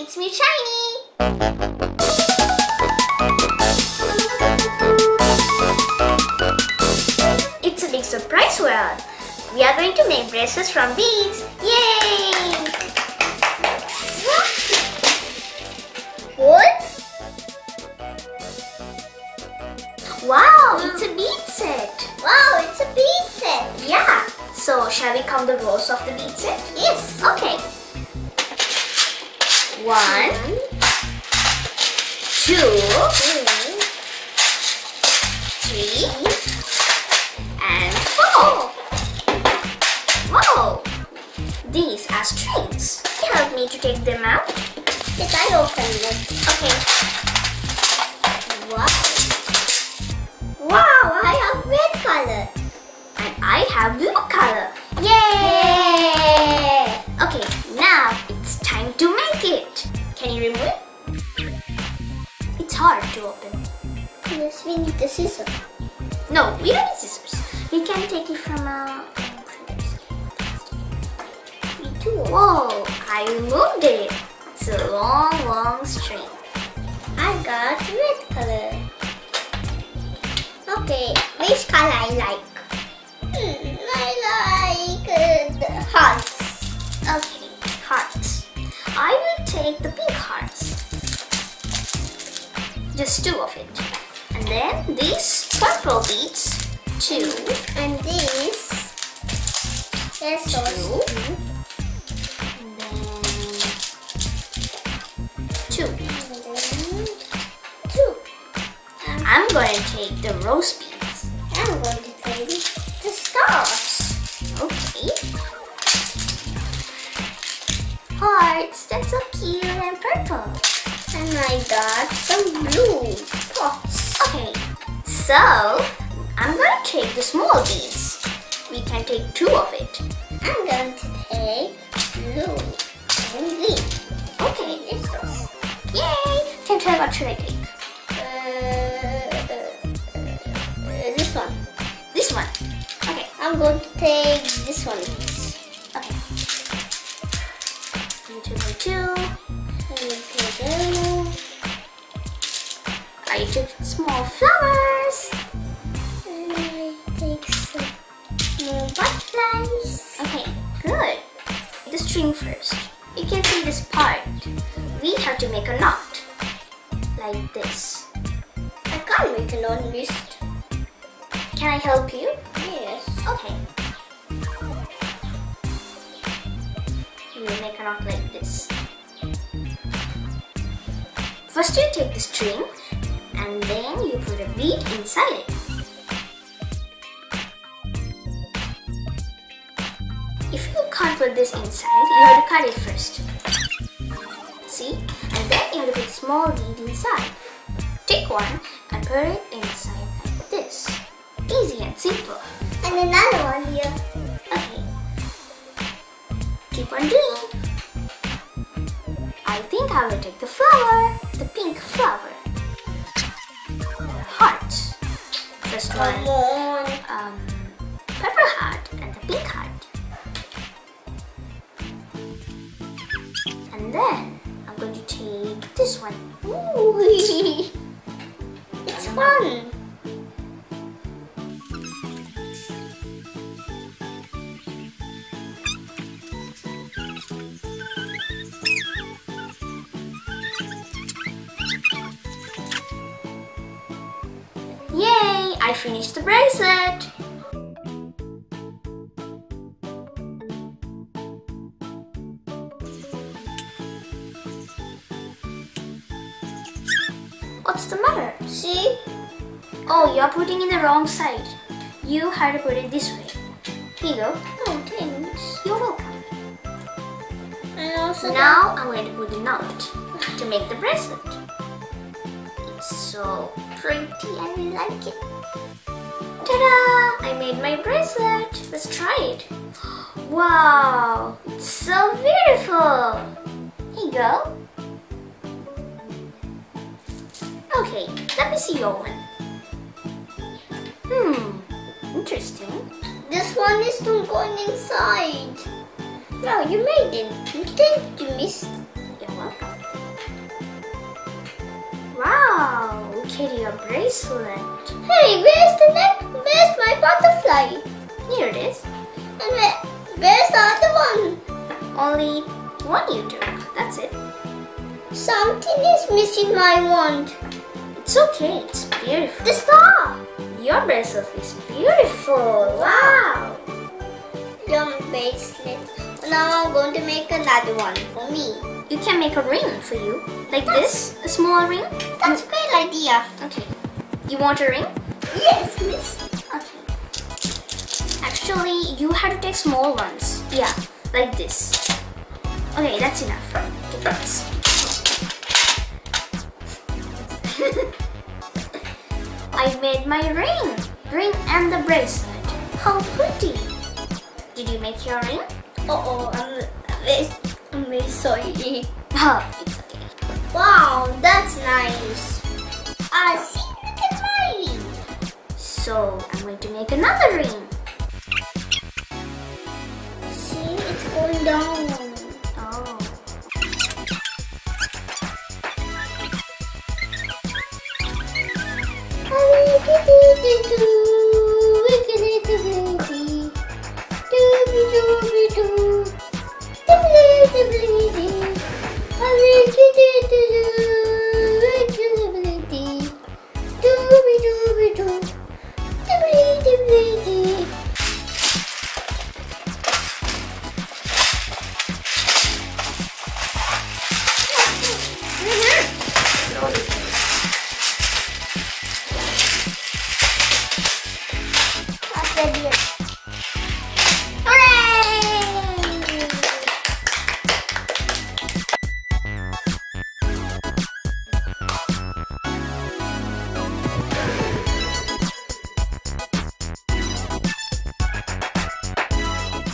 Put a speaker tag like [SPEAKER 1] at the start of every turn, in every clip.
[SPEAKER 1] it's me, Shiny! It's a big surprise world! We are going to make bracelets from beads! Yay!
[SPEAKER 2] What?
[SPEAKER 1] Wow, it's a bead set!
[SPEAKER 2] Wow, it's a bead set!
[SPEAKER 1] Yeah! So, shall we count the rows of the bead set?
[SPEAKER 2] Yes!
[SPEAKER 1] Okay. 1, 2, 3, and 4. Wow! These are strings. Can you help me to take them out?
[SPEAKER 2] Yes, I open them.
[SPEAKER 1] Okay.
[SPEAKER 2] Wow! Wow, I have red color.
[SPEAKER 1] And I have blue color.
[SPEAKER 2] Yay!
[SPEAKER 1] Okay, now it's time to make it. Can you remove it? It's hard to open.
[SPEAKER 2] Yes, we need the scissors.
[SPEAKER 1] No, we don't need scissors. We can take it from
[SPEAKER 2] Me too.
[SPEAKER 1] Whoa, I removed it. It's a long, long string.
[SPEAKER 2] I got red color. Okay, which color I like? I like the hearts.
[SPEAKER 1] Okay, hearts. I will take the pink hearts. Just 2 of it. And then these purple beads. 2.
[SPEAKER 2] And this. Yes,
[SPEAKER 1] 2. And then 2.
[SPEAKER 2] And then 2.
[SPEAKER 1] I'm going to take the rose beads.
[SPEAKER 2] I'm going to take the stars.
[SPEAKER 1] Okay. Hearts, that's so cute and purple.
[SPEAKER 2] And I got some blue pots.
[SPEAKER 1] Okay, so I'm going to take the small beads. We can take 2 of it.
[SPEAKER 2] I'm going to take blue and green.
[SPEAKER 1] Okay,
[SPEAKER 2] This is
[SPEAKER 1] yay! Can tell what should I take?
[SPEAKER 2] this one.
[SPEAKER 1] This one. Okay,
[SPEAKER 2] I'm going to take this one.
[SPEAKER 1] okay. You took 2. I took small flowers.
[SPEAKER 2] And I take some more butterflies.
[SPEAKER 1] Okay, good. The string first. You can see this part. We have to make a knot. Like this.
[SPEAKER 2] I can't make a knot list.
[SPEAKER 1] Can I help you?
[SPEAKER 2] Yes.
[SPEAKER 1] Okay. You will make a knot like this. First you take the string and then you put a bead inside it. If you can't put this inside, you have to cut it first. See? And then you have to put a small bead inside. Take one and put it inside like this. Easy and simple.
[SPEAKER 2] And another one here.
[SPEAKER 1] Okay. Keep on doing. I think I will take the flower, the pink flower. The hearts. First one,
[SPEAKER 2] Come on.
[SPEAKER 1] purple heart and the pink heart. And then I'm going to take this one.
[SPEAKER 2] Ooh. It's fun.
[SPEAKER 1] Yay! I finished the bracelet. What's the matter?
[SPEAKER 2] See?
[SPEAKER 1] Oh, you're putting in the wrong side. You have to put it this way. Here you go.
[SPEAKER 2] Oh, thanks.
[SPEAKER 1] You're welcome.
[SPEAKER 2] And also
[SPEAKER 1] Now I'm going to put the knot to make the bracelet. It's so pretty, I really like it. Ta-da! I made my bracelet. Let's try it. Wow, it's so beautiful. Here you go. Okay, let me see your one. Interesting.
[SPEAKER 2] this one is not going inside. Wow, you made it. Thank you, miss.
[SPEAKER 1] You're welcome. Wow, look at your bracelet.
[SPEAKER 2] Hey, where's the neck? Where's my butterfly?
[SPEAKER 1] Here it is.
[SPEAKER 2] And where's the other one?
[SPEAKER 1] Only one you took. That's it.
[SPEAKER 2] Something is missing my wand.
[SPEAKER 1] It's okay. It's beautiful.
[SPEAKER 2] The star.
[SPEAKER 1] Your bracelet is beautiful. Wow.
[SPEAKER 2] Your bracelet. Now I'm going to make another one for me.
[SPEAKER 1] You can make a ring for you. Like this, a small ring.
[SPEAKER 2] That's a great idea.
[SPEAKER 1] Okay. You want a ring?
[SPEAKER 2] Yes, miss.
[SPEAKER 1] Okay. Actually, you have to take small ones. Yeah, like this. Okay, that's enough. Take this. I made my ring. Ring and the bracelet. How pretty. Did you make your ring?
[SPEAKER 2] I'm very sorry.
[SPEAKER 1] Oh, it's okay.
[SPEAKER 2] Wow, that's nice. See, look at my ring.
[SPEAKER 1] So, I'm going to make another ring.
[SPEAKER 2] See, it's going down.
[SPEAKER 1] Oh.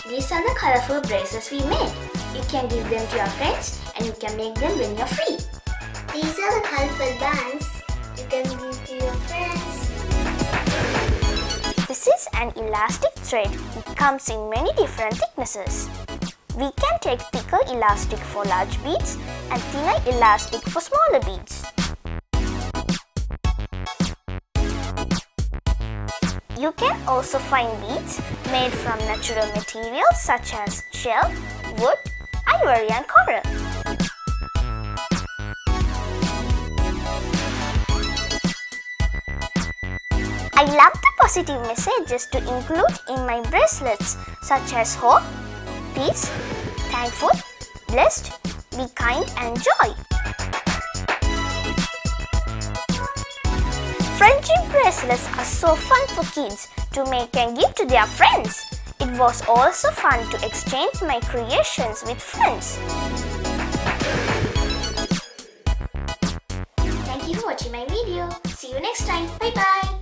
[SPEAKER 1] These are the colorful bracelets we made. You can give them to your friends and you can make them when you're free.
[SPEAKER 2] These are the colorful bands you can give to your friends.
[SPEAKER 1] This is an elastic thread. It comes in many different thicknesses. We can take thicker elastic for large beads and thinner elastic for smaller beads. You can also find beads made from natural materials such as shell, wood, ivory and coral. I love the positive messages to include in my bracelets such as hope, peace, thankful, blessed, be kind and joy. Friendship bracelets are so fun for kids to make and give to their friends. It was also fun to exchange my creations with friends. Thank you for watching my video. See you next time. Bye bye.